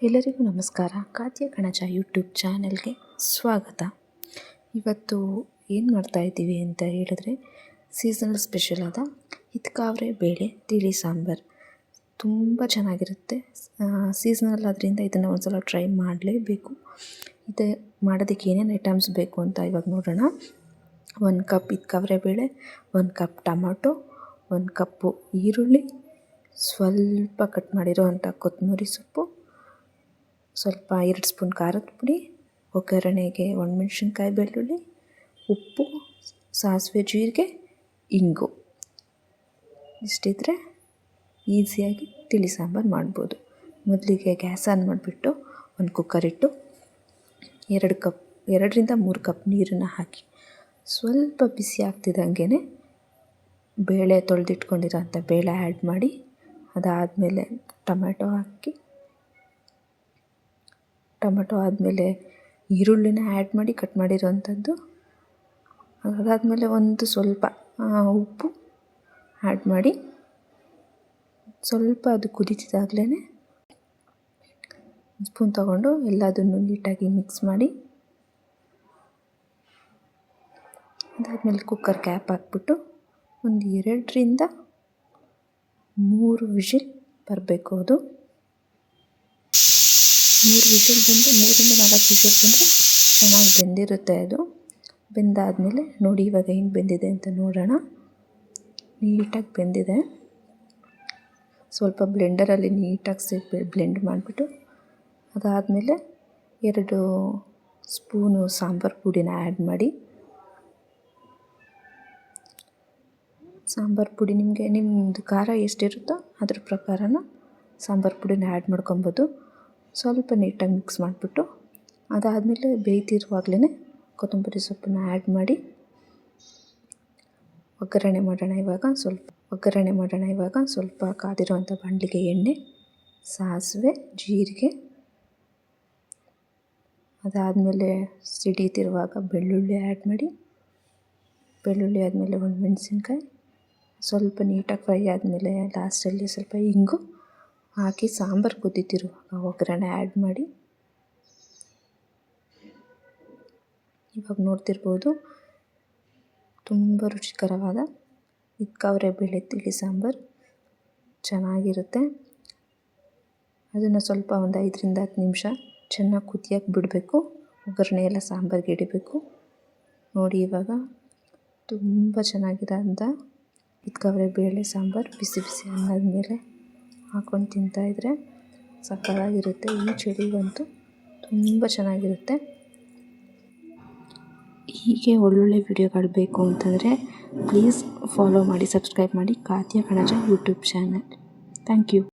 ಎಲ್ಲರಿಗೂ ನಮಸ್ಕಾರ. ಕಾತ್ಯ ಕಣಜ ಯೂಟ್ಯೂಬ್ ಚಾನೆಲ್ಗೆ ಸ್ವಾಗತ. ಇವತ್ತು ಏನು ಮಾಡ್ತಾಯಿದ್ದೀವಿ ಅಂತ ಹೇಳಿದ್ರೆ ಸೀಸನಲ್ ಸ್ಪೆಷಲ್ ಆದ ಹಿತ್ಕಾವ್ರೆ ಬೇಳೆ ತಿಳಿ ಸಾಂಬಾರು ತುಂಬ ಚೆನ್ನಾಗಿರುತ್ತೆ. ಸೀಸನಲ್ ಆದ್ದರಿಂದ ಇದನ್ನು ಒಂದ್ಸಲ ಟ್ರೈ ಮಾಡಲೇಬೇಕು. ಇದು ಮಾಡೋದಕ್ಕೆ ಏನೇನು ಐಟಮ್ಸ್ ಬೇಕು ಅಂತ ಇವಾಗ ನೋಡೋಣ. 1 ಕಪ್ ಹಿತ್ಕಾವ್ರೆ ಬೇಳೆ, 1 ಕಪ್ ಟೊಮೊಟೊ, 1 ಕಪ್ಪು ಈರುಳ್ಳಿ, ಸ್ವಲ್ಪ ಕಟ್ ಮಾಡಿರೋವಂಥ ಕೊತ್ತಂಬರಿ ಸೊಪ್ಪು, ಸ್ವಲ್ಪ 2 ಸ್ಪೂನ್ ಖಾರದ ಪುಡಿ, ಒಗ್ಗರಣೆಗೆ ಒಣಮೆಣಸಿನ್ಕಾಯಿ, ಬೆಳ್ಳುಳ್ಳಿ, ಉಪ್ಪು, ಸಾಸಿವೆ, ಜೀರಿಗೆ, ಇಂಗು. ಇಷ್ಟಿದ್ರೆ ಈಸಿಯಾಗಿ ತಿಳಿ ಸಾಂಬಾರು ಮಾಡ್ಬೋದು. ಮೊದಲಿಗೆ ಗ್ಯಾಸ್ ಆನ್ ಮಾಡಿಬಿಟ್ಟು ಒಂದು ಕುಕ್ಕರ್ ಇಟ್ಟು 2 ರಿಂದ 3 ಕಪ್ ನೀರನ್ನು ಹಾಕಿ ಸ್ವಲ್ಪ ಬಿಸಿ ಆಗ್ತಿದ್ದಂಗೆ ಬೇಳೆ ತೊಳೆದಿಟ್ಕೊಂಡಿರೋಂಥ ಬೇಳೆ ಆ್ಯಡ್ ಮಾಡಿ, ಅದಾದಮೇಲೆ ಟೊಮೆಟೊ ಆದಮೇಲೆ ಈರುಳ್ಳಿನ ಆ್ಯಡ್ ಮಾಡಿ ಕಟ್ ಮಾಡಿರೋವಂಥದ್ದು. ಅದಾದಮೇಲೆ ಒಂದು ಸ್ವಲ್ಪ ಉಪ್ಪು ಆ್ಯಡ್ ಮಾಡಿ ಸ್ವಲ್ಪ ಅದು ಕುದೀತಿದ್ದಾಗಲೇ ಸ್ಪೂನ್ ತಗೊಂಡು ಎಲ್ಲದನ್ನು ನೀಟಾಗಿ ಮಿಕ್ಸ್ ಮಾಡಿ, ಅದಾದಮೇಲೆ ಕುಕ್ಕರ್ ಕ್ಯಾಪ್ ಹಾಕ್ಬಿಟ್ಟು ಒಂದು 2 ರಿಂದ 3 ವಿಷಿಲ್ ಬರಬೇಕು. ಅದು 3 ವಿಷಲ್ ಬಂದು 3 ರಿಂದ 4 ವಿಷಲ್ ಬಂದರೆ ಚೆನ್ನಾಗಿ ಬೆಂದಿರುತ್ತೆ. ಅದು ಬೆಂದಾದಮೇಲೆ ನೋಡಿ ಇವಾಗ ಹೆಂಗೆ ಬೆಂದಿದೆ ಅಂತ ನೋಡೋಣ. ನೀಟಾಗಿ ಬೆಂದಿದೆ. ಸ್ವಲ್ಪ ಬ್ಲೆಂಡರಲ್ಲಿ ನೀಟಾಗಿ ಬ್ಲೆಂಡ್ ಮಾಡಿಬಿಟ್ಟು ಅದಾದಮೇಲೆ 2 ಸ್ಪೂನು ಸಾಂಬಾರು ಪುಡಿನ ಆ್ಯಡ್ ಮಾಡಿ, ಸಾಂಬಾರು ಪುಡಿ ನಿಮ್ಮದು ಖಾರ ಎಷ್ಟಿರುತ್ತೋ ಅದ್ರ ಪ್ರಕಾರನ ಸಾಂಬಾರು ಪುಡಿನ ಆ್ಯಡ್ ಮಾಡ್ಕೊಬೋದು. ಸ್ವಲ್ಪ ನೀಟಾಗಿ ಮಿಕ್ಸ್ ಮಾಡಿಬಿಟ್ಟು ಅದಾದಮೇಲೆ ಬೇಯ್ತಿರುವಾಗಲೇ ಕೊತ್ತಂಬರಿ ಸೊಪ್ಪನ್ನು ಆ್ಯಡ್ ಮಾಡಿ ಒಗ್ಗರಣೆ ಮಾಡೋಣ. ಇವಾಗ ಸ್ವಲ್ಪ ಕಾದಿರೋವಂಥ ಬಾಣಲಿಗೆ ಎಣ್ಣೆ, ಸಾಸಿವೆ, ಜೀರಿಗೆ, ಅದಾದಮೇಲೆ ಸಿಡಿತಿರುವಾಗ ಬೆಳ್ಳುಳ್ಳಿ ಆ್ಯಡ್ ಮಾಡಿ, ಬೆಳ್ಳುಳ್ಳಿ ಆದಮೇಲೆ ಒಣಮೆಣಸಿನ್ಕಾಯಿ ಸ್ವಲ್ಪ ನೀಟಾಗಿ ಫ್ರೈ ಆದಮೇಲೆ ಲಾಸ್ಟಲ್ಲಿ ಸ್ವಲ್ಪ ಇಂಗು ಹಾಕಿ ಸಾಂಬಾರು ಕುದೀತಿರುವಾಗ ಒಗ್ಗರಣೆ ಆ್ಯಡ್ ಮಾಡಿ, ಇವಾಗ ನೋಡ್ತಿರ್ಬೋದು ತುಂಬ ರುಚಿಕರವಾದ ಹಿತ್ಕಾವ್ರೆ ಬೇಳೆ ತಿಳಿ ಸಾಂಬಾರು ಚೆನ್ನಾಗಿರುತ್ತೆ. ಅದನ್ನು ಸ್ವಲ್ಪ ಒಂದು 5 ರಿಂದ 10 ನಿಮಿಷ ಚೆನ್ನಾಗಿ ಕುದಿಯೋಕ್ಕೆ ಬಿಡಬೇಕು. ಒಗ್ಗರಣೆ ಎಲ್ಲ ಸಾಂಬಾರಿಗೆ ಹಿಡಿಬೇಕು. ನೋಡಿ ಇವಾಗ ತುಂಬ ಚೆನ್ನಾಗಿರೋಂಥ ಹಿತ್ಕಾವ್ರೆ ಬೇಳೆ ಸಾಂಬಾರು ಬಿಸಿ ಬಿಸಿ ಅನ್ನದ ಮೇಲೆ ಹಾಕ್ಕೊಂಡು ತಿಂತಾಯಿದ್ರೆ ಸಕ್ಕತ್ತಾಗಿರುತ್ತೆ. ಈ ಚಳಿಗಂತೂ ತುಂಬ ಚೆನ್ನಾಗಿರುತ್ತೆ. ಹೀಗೆ ಒಳ್ಳೊಳ್ಳೆ ವಿಡಿಯೋಗಳು ಬೇಕು ಅಂತಂದರೆ ಪ್ಲೀಸ್ ಫಾಲೋ ಮಾಡಿ, ಸಬ್ಸ್ಕ್ರೈಬ್ ಮಾಡಿ ಕಾತ್ಯ ಕಣಜ ಯೂಟ್ಯೂಬ್ ಚಾನಲ್. Thank you.